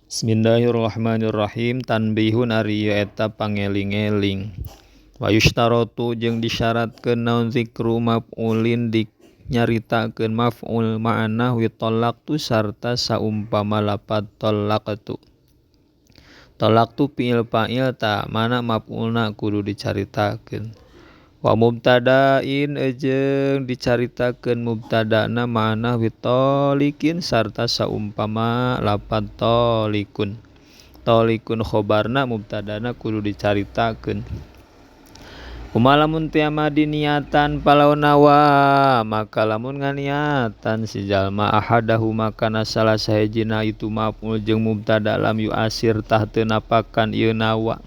Bismillahirrahmanirrahim. Tanbihun ari ieu eta pangeling-eling. Wa yushtaratu jeung disyaratkeun naon zikru maf'ulin nyaritakeun maf'ul ma'ana wi talaqtu sarta saumpama lapad talaqtu. Talaqtu fi'il fa'il ta mana maf'ulna kudu dicaritakeun. Wa mubtada'in jeung dicaritakeun mubtada'na ma'ana wi taliqin sarta saumpama lapad talikun. Talikun khobarna mubtadana kudu dicaritakeun. Kumaha lamun teu amadi niatan palawan nawa maka lamun nganiatan si jalma ahadahuma kana salah sahijina itu maf'ul jeung mubtada lam yu'asir tah teu napakan ieu nawa.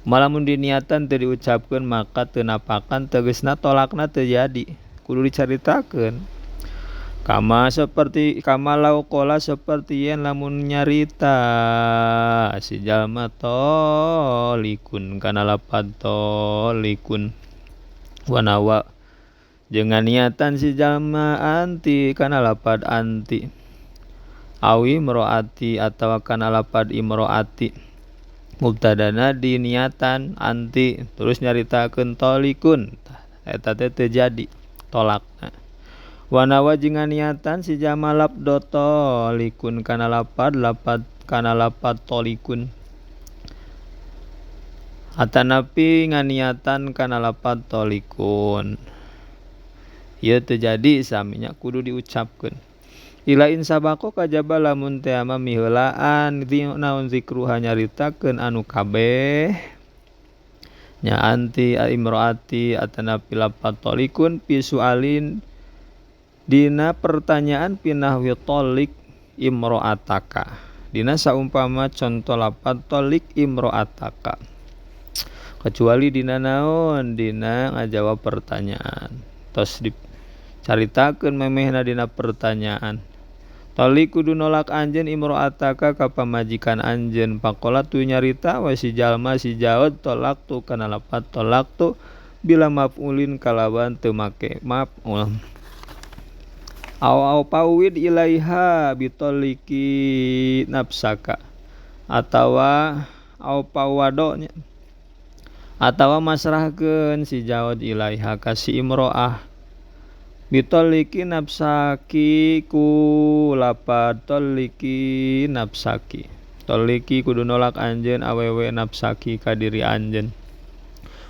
Kumaha lamun diniatan teu diucapkeun maka teu napakan tegasna tolakna teu jadi kudu dicaritakeun. Kama lau qola seperti yen lamun nyarita si jalma talikun kana lapad talikun wa nawa jeung nganiatan si jalma anti kana lapad anti awi imroati atawa kana lapad imroati mubtadana diniatan anti terus nyaritakeun talikun eta teh teu jadi tolakna. Wa nawa jeung nganiatan si jalma labdo talikun kana lapad talikun atanapi nganiatan kana lapad talikun ieu teu jadi saminya kudu diucapkeun. Ilain sabako kajaba lamun teh ama miheulaan naon zikru nyaritakeun anu kabeh nya anti imroati atanapi lapad talikun fi sualin dina pertanyaan pinahwi tolik imro'ataka dina saumpama contoh lapad tolik imro'ataka kecuali dina naon dina ngajawab pertanyaan tos dicaritakeun memehna dina pertanyaan tolik kudu nolak anjeun imro'ataka ka pamajikan anjeun pakola tu nyarita wa si jalma si jaod tolaktu kana lapad tolaktu bila maf'ulin kalawan teu make maf'ul. Au pawid ilaiha bitoliki nafsaka atawa au pawadonya atawa masrahkeun si jaod ilaiha ka si imro'ah bitoliki nafsaki ku lapad toliki nafsaki. Toliki kudu nolak anjeun awewe nafsaki ka diri anjeun.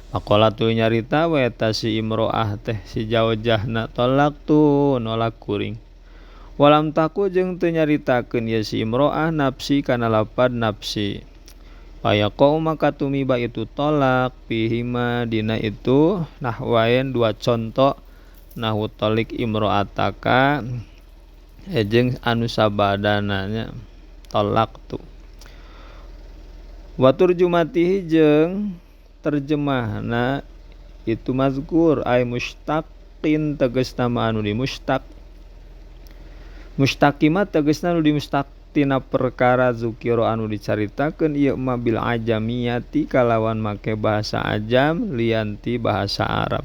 Pakola tu nyarita we eta si imro'ah teh si jaujahna tolak tu nolak kuring. Walam taku jeung teu nyaritakeun ieu si imro'ah nafsi kana lapad nafsi. Fayaqau maka tumiba itu tolak pihima dina itu nahwaen dua contoh nahu tolik imro'ataka jeung anu sabadananya tolak tu. Wa turjumatihi jeung terjemahna itu mazkur ay mustaqin tegasna mah anu dimustaq. Mustaqima tegasna anu dimustaq tina perkara zukiro anu dicaritakeun ieu mah bil ajamiyati kalawan make bahasa ajam lianti bahasa Arab.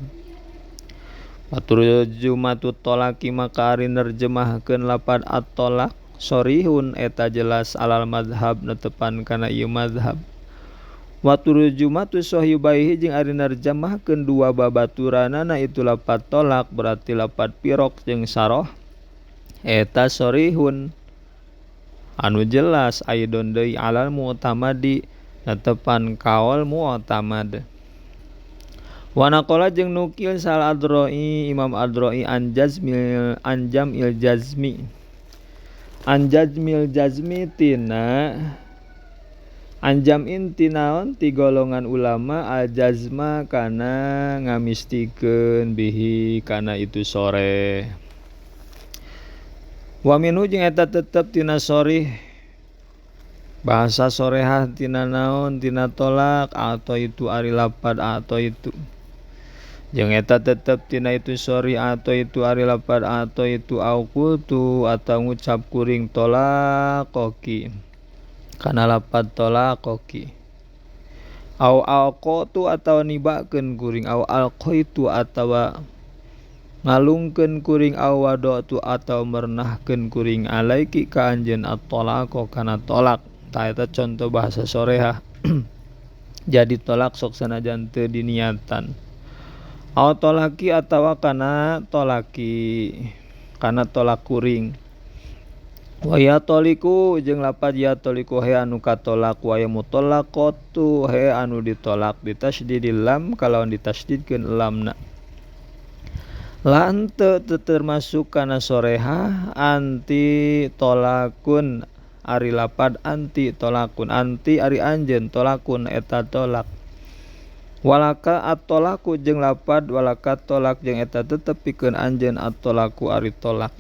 Turjumatu tolaki maka ari nerjemahkeun lapad at-tolak sorihun eta jelas alal madhab netepan kana ieu madhab. Wa turjumatu sahibaihi jeung ari narjamahkeun dua babaturanana itu lapad tolak berarti lapad pirok jeung saroh eta sorihun anu jelas aidon deui alal mu'tamadi netepan kaol mu'tamad. Wa naqala jeung nukil sal adroi Imam Adroi anjamil jazmi tina anjam inti naon ti golongan ulama al jazma kana ngamistikeun bihi kana itu sore. Wa minhu jeung eta tetep tina sorih bahasa sorehah tina naon tina tolak atau itu ari lapad atau itu jeung eta tetep tina itu sorih atau itu ari lapad atau itu aukutu atau ngucap kuring tolak koki kana lapad tolaqoki au alqatu atawa nibakeun kuring au alqaitu atawa ngalungkeun kuring awadatu atau mernahkeun kuring alaiki ka anjeun at-talaqo kana tolak. Tah eta contoh bahasa sorehah. Jadi tolak sok sanajan teu diniatan. Aw tolaki atawa kana tolaki kana tolak kuring. Wa ya toliku jeung lapad ya toliku he anu katolak wa ya mutallaqatu he anu ditolak bitasydidil lam kalawan ditasydidkeun lamna. La henteu termasuk kana sorehah anti tolakun ari lapad anti tolakun anti ari anjeun tolakun eta tolak. Walaka at-tolaku jeung lapad walaka tolak jeung eta tetep pikeun anjeun at-tolaku ari tolak.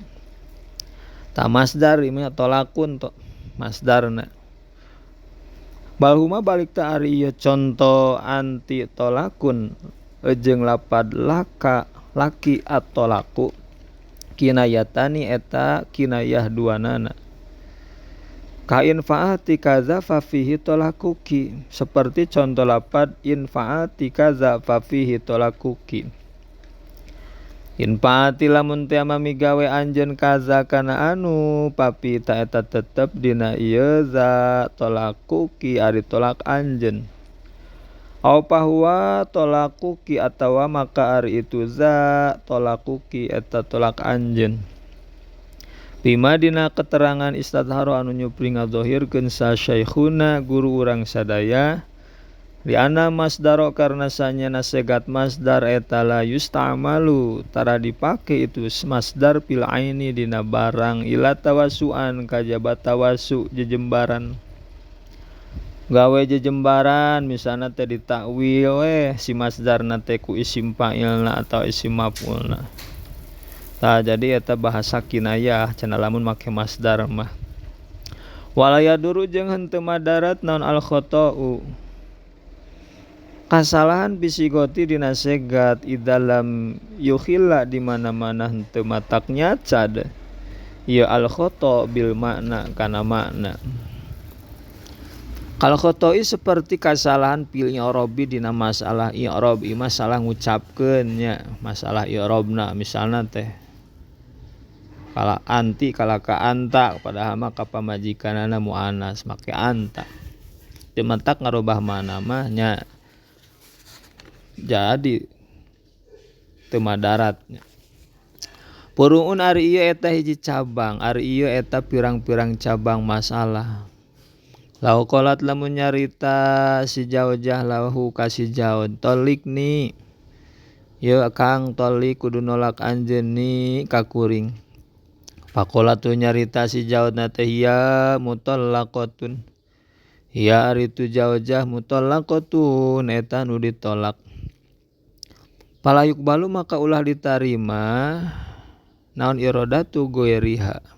Ta masdar ieu tolakun to masdarna. Balhuma balik ta ari ieu contoh anti tolakun jeung lapad laka laki at-tolaku kinayatani eta kinayah duanana. Ka infaati kaza fa fihi tolakuki seperti contoh lapad infaati kaza fa fihi tolakuki. Infaati lamun teu mamigawe anjeun kaza kana anu papi ta eta tetep dina ieu za tolakuki ari tolak anjeun. Au pahwa tolakuki atawa maka ari itu za tolakuki eta tolak anjeun. Bima dina keterangan istadharo anu nyupri ngadzahirkeun sa syaikhuna guru urang sadaya li anna masdaro karna sanyana segat masdar eta la yusta'malu tara dipake itu masdar fil aini dina barang ila tawasuan kajaba tawasu jejembaran. Gawe jejembaran misalna teh ditakwil we si masdarna teh ku isim fa'ilna atau isim maf'ulna. Tah jadi eta bahasa kinayah cenah lamun make masdar mah. Walaya duru jeung henteu madarat naon al khata'u kasalahan bisigoti dina segat idalam yukhilla di mana-mana henteu matak nyacad ieu al khata' bil makna kana makna. Kal khoto'i seperti kasalahan fil i'rabi dina masalah i'rab ieu masalah ngucapkeun nya masalah i'rabna misalna teh kala anti kalaka anta padahal mah ka pamajikanana muannas make anta teu matak ngarubah mana mah nya jadi teu madaratnya. Puruun ari ieu eta hiji cabang ari ieu eta pirang-pirang cabang masalah. Lau qolat lamun nyarita si jaujah lahu ka si jaud tolikni ieu kang tolik kudu nolak anjeun ni ka kuring. Faqolatu nyarita si jaudna teh ya mutallaqatun ya ari tu jaujah mutallaqatun eta nu ditolak. Palayuk balu maka ulah ditarima naon iradatu goiriha.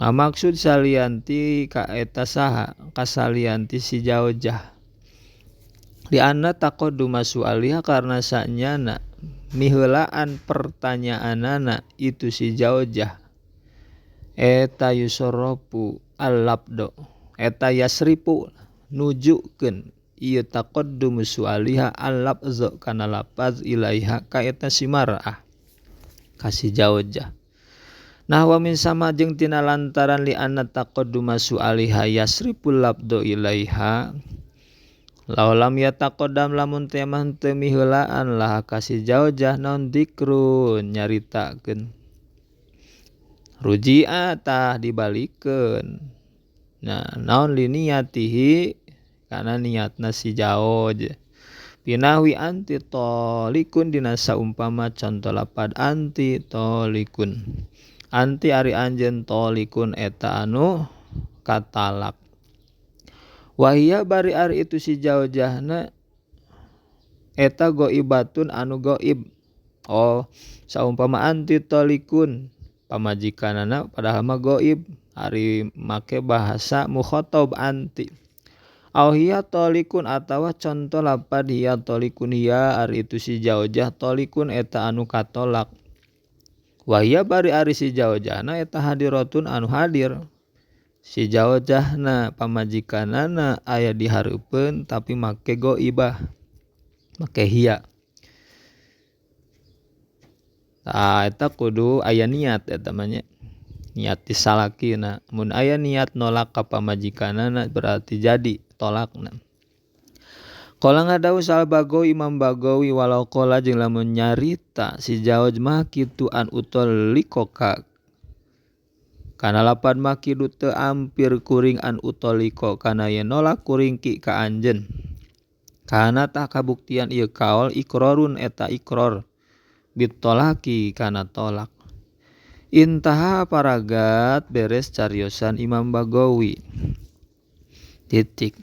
Maksud salianti ka eta saha kasalianti si jaujah. Di anna taqadduma su'aliha karna sanyana miheulaan pertanyaanana itu si jaujah. Eta yusarrafu al-labdo eta yasrifu nujukeun ieu taqaddum su'aliha al-labzo kana lapaz ilaiha ka eta si mar'ah ka si jaujah. Nah wa min sama jeung tina lantaran li anna taqadduma su'aliha yasriful labdo ilaiha laulam yataqaddam lamun teh mah teu miheulaan lah ka si jaujah naon dzikrun nyaritakeun ruji'a tah dibalikeun. Nah naon li niyatihi kana niatna si jauj. Pinahwi anti tolikun dina saumpama contoh lapad anti tolikun. Anti ari anjeun tolikun eta anu katalak. Wahia bari ari itu si jaujahna eta goibatun anu goib. Oh saumpama anti tolikun pamajikanana padahal mah goib ari make bahasa mukhatab anti. Au hiya tolikun atawa contoh lapad hiya tolikun hiya ari itu si jaujah tolikun eta anu katolak. Wahia bari ari si jaujahna eta hadiratun anu hadir. Si jaujahna pamajikanana aya di hareupeun tapi make goibah make hiya. Eta kudu aya niat eta mah nya. Niat disalakina. Mun aya niat nolak ka pamajikanana berarti jadi tolakna. Qala ngadawu sal Bagawi Imam Bagawi walau qala jeung lamun nyarita si Jawad mah kitu an utolikoka kana lapan mah kidu teu ampir kuring an utoliko kana ye nolak kuring ki ka anjeun. Kana tah kabuktian ieu kaol ikrorun eta ikror bitolaki kana tolak. Intaha paragat beres cariosan Imam Bagawi. Titik.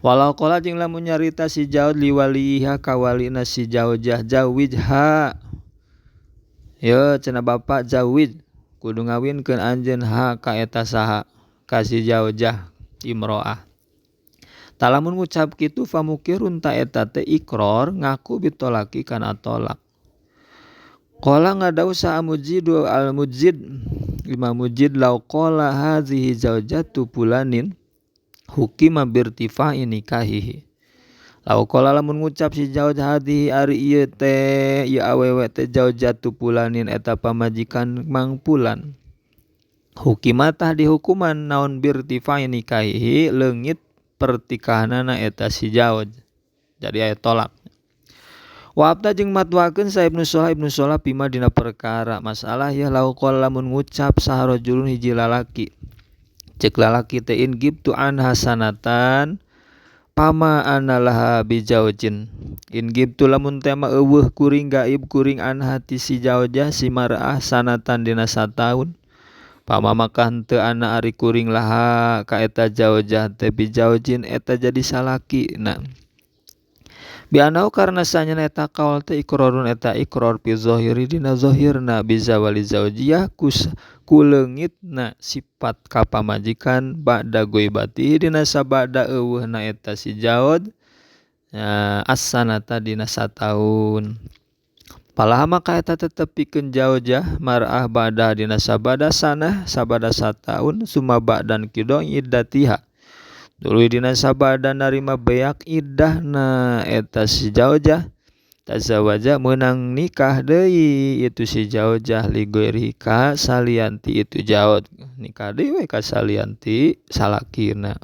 Walau qala jeung lamun nyarita si Jawad liwaliha kawalina si Jaujah jawijha. Ye cenah bapa jawij kudu ngawinkeun anjeun ha ka eta saha ka si Jaujah imro'ah. Talamun ngucap kitu famukirun ta eta teh ikror ngaku bitolaki kana tolak. Qala ngadawu sa Mujidu al-Mujid Imam Mujid law qala hadhihi zaujatu fulanin hukima birtifa'i nikahihi. Law qala lamun ngucap si Jawad hadhihi ari ieu teh ieu awewe teh zaujatu fulanin eta pamajikan Mang Fulan. Hukima tah dihukuman naon birtifa'i nikahihi leungit pertikahanana eta si Jawad. Jadi aya tolak. Wa abda jeung matwakeun sa Ibnu Solah pima dina perkara masalah ya law qala lamun ngucap saharajulun hiji lalaki ceuk lalaki teh in gibtu an hasanatan pama analaha bijaujin in gibtu lamun teh mah eueuh kuring gaib kuring an hati si Jaujah si mar'ah sanatan dina sataun pama maka henteu ana ari kuring laha ka eta Jaujah teh bijaujin eta jadi salaki na bianau karena sanyana eta kaul teh ikrorun eta ikror fi zahiri dina zahirna bizawali zaujiyah ku leungitna sifat ka pamajikan ba'da goibati dina sabada eueuhna eta si Jawad as-sanata dina sataun. Palaha maka eta tetep pikeun Jaujah mar'ah ba'da dina sabada sanah sabada sataun summa ba'dan kido iddatiha. Tuluy dina sabada narima beak iddahna eta si Jaujah tazawaja meunang nikah deui itu si Jaujah li ghairi ka salianti itu Jawad nikah deui we ka salianti salakina.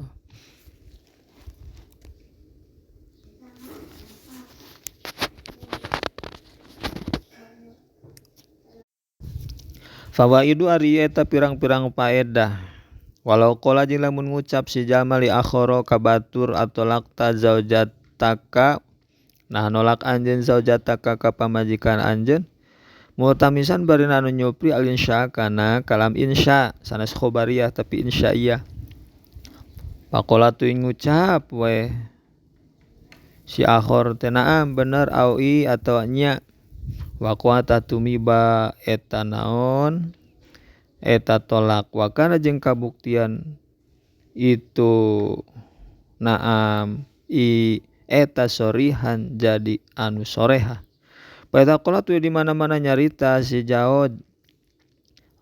Fawaidu ari eta pirang-pirang faedah. Walau qala jeung lamun ngucap si jalma li akhara ka batur atau lakta zaujataka nah nolak anjeun zaujataka ka pamajikan anjeun mu'tamisan bari anu nyupri al insya kana kalam insya sanes khobariyah tapi insya'iyah. Faqala tuing ngucap we si akhor teh naam bener au i atau nya wa qata tumiba eta naon eta tolak wakana jeung kabuktian itu naam i eta sorihan jadi anu soreha. Pada qala tu di mana-mana nyarita si Jawad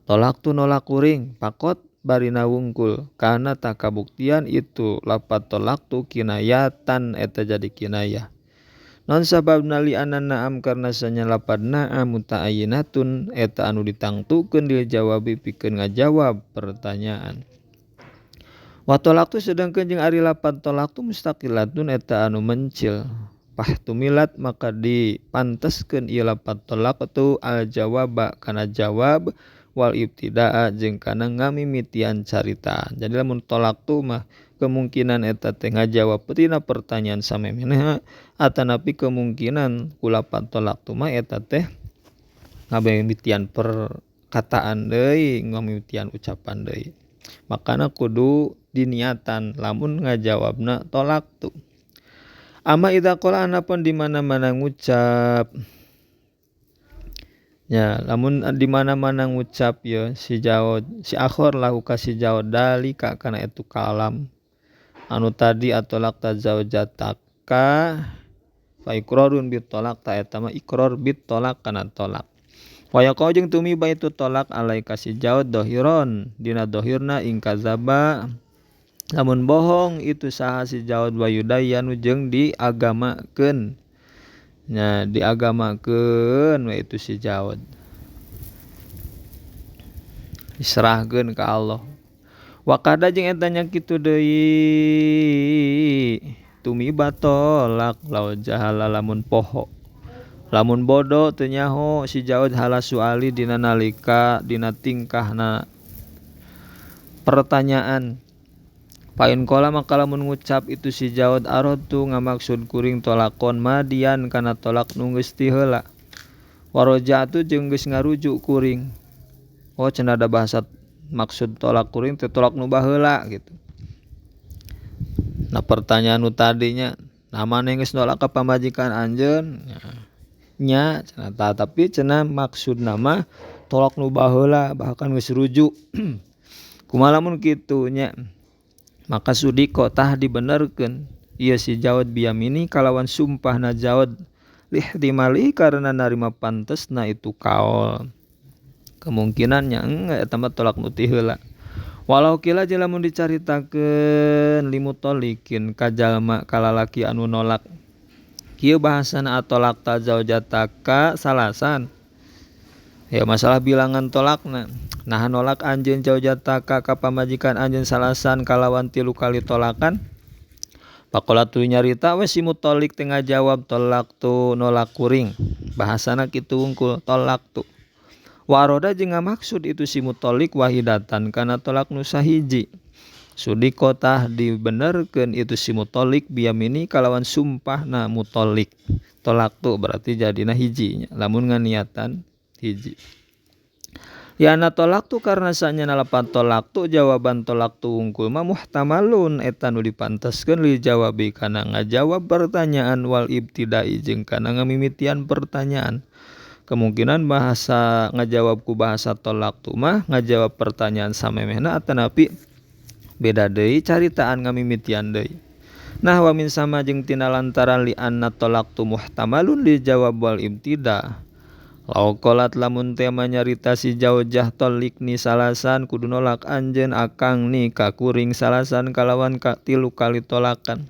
tolak tu nolak kuring pakot bari nawungkul kana tak kabuktian itu lapat tolak tu kinayatan eta jadi kinayah. Non sababna li anana am karna sanya lapad na'am muta'ayyinatun eta anu ditangtukeun di jawabi pikeun ngajawab pertanyaan. Wa tolaktu sedengkeun jeung ari lapad tolaktu mustaqilatun eta anu mencil. Pahtumilat maka dipanteskeun ieu lapad tolaktu al jawaba kana jawab wal ibtidaa jeung kana ngamimitian caritaan. Jadi lamun tolaktu mah kemungkinan eta teh ngajawab tina pertanyaan samemeneha atanapi kemungkinan kulapan tolak tu mah eta teh ngabimitian perkataan deui ngamimitian ucapan deui. Makana kudu diniatan lamun ngajawabna tolak tu. Ama idza qala anapun di mana-mana ngucap ya lamun di mana-mana ngucap ya si Jawad si akhor lahu ka si Jawad dalika kana itu kalam anu tadi atau lakta zaujataka fa ikrarun bit tolak ta eta mah ikrar bit tolak kana tolak. Wa yaqau jeung tumiba itu tolak alai kasih Jawad dohiron dina dohirna ing kazaba lamun bohong itu saha si Jawad wa yudayyanu jeung diagamakeun nya diagamakeun we itu si Jawad. diserahkeun ka Allah. Wa kada jeung eta nya kitu deui tumiba tolak law jahala lamun poho lamun bodoh teu nyaho si jaud hala suali dina nalika dina tingkahna pertanyaan. Pain kola maka lamun ngucap itu si jaud arotu ngamaksud kuring tolakon madian kana tolak nu geus ti heula. Warojatu jeung geus ngarujuk kuring. Oh cenah ada bahasa maksud tolak kuring teh tolak nu baheula gitu. Nah pertanyaan nu tadinya namana geus nolak ka pamajikan anjeun nya cenah tapi cenah maksud nama tolak nu baheula bahkan geus rujuk. Kumaha lamun kitu nya maka sudiko tah dibenerkeun ieu si jaud biyamini kalawan sumpahna jaud lihtimali karena narima pantesna itu kaol. Kemungkinannya eta mah tolak nu ti heula. Walau kila jeung lamun dicaritakeun limutolikin ka jalma ka lalaki anu nolak. Kieu bahasana atolak ta zaujataka salasan. Ya masalah bilangan tolakna. Nah nolak anjeun zaujataka ka pamajikan anjeun salasan kalawan 3 kali tolakan. Pakola tu nyarita we si mutolik teh ngajawab tolak tu nolak kuring. Bahasana kitu unggul tolak tu. Waroda jeung ngamaksud itu si mutolik wahidatan kana tolak nu sahiji. Sudiko tah dibenerkeun itu si mutolik biyamini kalawan sumpahna mutolik. Tolak tu berarti jadina hiji lamun nganiatan hiji. Ya na tolak tu karena sanyana lapan tolak tu jawaban tolak tu unggul mah muhtamalun eta nu dipanteskeun li jawabi kana ngajawab pertanyaan wal ibtidai jeung kana ngamimitian pertanyaan. Kemungkinan bahasa ngajawab ku bahasa tolak tu mah ngajawab pertanyaan samemehna atanapi beda deui caritaan ngamimitian deui. Nah wa min sama jeung tina lantaran li anna tolak tu muhtamalun li jawab wal ibtida. Law qolat lamun teh nyarita si jaujah tolikni salasan kudu nolak anjeun akang ni ka kuring salasan kalawan 3 kali tolakan.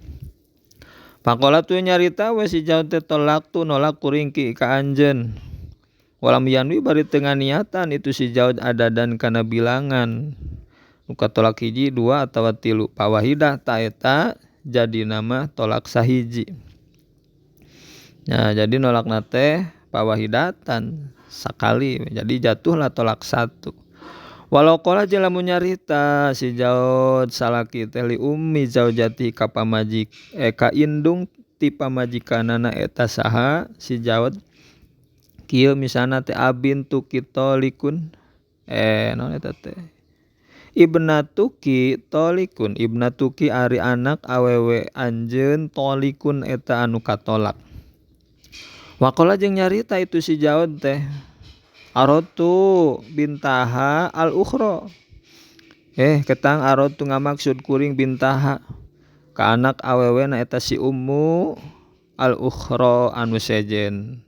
Pakola tu nyarita we si jaud teh tolak tu nolak kuring ki ka anjeun. Walam yanwi bari teu nganiatan itu si jaud adadan kana bilangan. Nuka tolak hiji 2 atawa 3 pawahidah ta eta jadi nama tolak sahiji. Nah jadi nolakna teh pawahidatan sakali jadi jatuhlah tolak 1. Walau qala jeung lamun nyarita si jaud salaki teh li ummi zaujati ka pamajik ka indung ti pamajikanana eta saha si jaud kieu misalna teh abin tu kitolikun naon eta teh ibnatuki tolikun. Ibnatuki ari anak awewe anjeun tolikun eta anu katolak. Waqala jeung nyarita itu si jaud teh arotu bintaha al ukhra. Ketang arotu ngamaksud kuring bintaha ka anak awewena eta si ummu al ukhra anu sejen.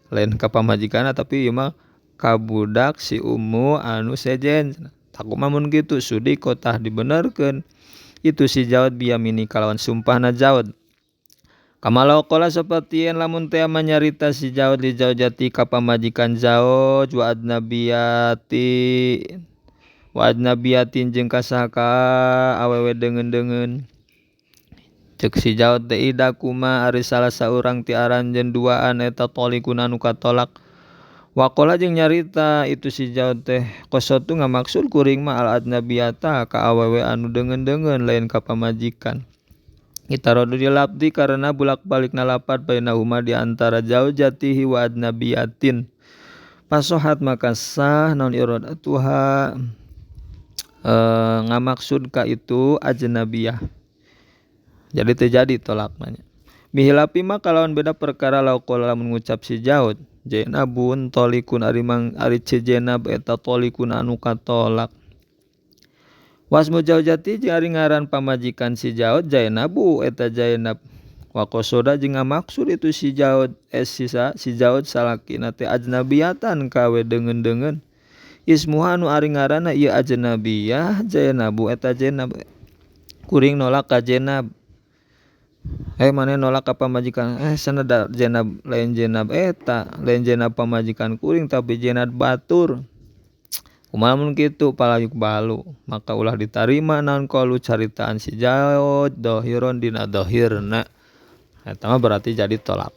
Lain ka pamajikanna tapi ieu mah ka budak si ummu anu sejen. Takumaha mun kitu sudiko tah dibenerkeun itu si jaud biyamini kalawan sumpahna jaud. Kamalau qala sapertieun lamun teh manyarita si jaud li zaujati ka pamajikan zauj wa adnabiyatin jeung ka saha ka awewe deungeun-deungeun. Ceuk si jaud teh idakuma ari salah saurang ti aranjeun duaan eta tolikun anu katolak. Waqala jeung nyarita itu si jaud teh qosatu ngamaksud kuring mah al adnabiyata ka awewe anu deungeun-deungeun lain ka pamajikan. Itarodu di labdi karena bulak-balikna lapad bainahuma di antara zaujatihi wa adnabiyatin. Pasohat maka sah naon iradatuha ngamaksud ka itu ajnabiyah. Jadi terjadi tolakna. Mihilapi mah kalawan beda perkara law qala lamun ngucap si jaud Zainabun tolikun ari Zainab eta tolikun anu katolak. Wasmu zaujati jeung ari ngaran pamajikan si jaud Zainabu eta Zainab. Wa qasoda jeung ngamaksud itu si jaud si jaud salakina teh ajnabiyatan kawe deungeun-deungeun. Ismuha anu ari ngaranna ieu ajnabiyah Zainabu eta Zainab. Kuring nolak ka Zainab. Maneh nolak ka pamajikan sanada Zainab lain Zainab eta lain Zainab pamajikan kuring tapi Zainab batur Kumaha mun kitu palayuk balu maka ulah ditarima naon qalu caritaan si Jaod dohiron dina dohirna eta mah berarti jadi tolak.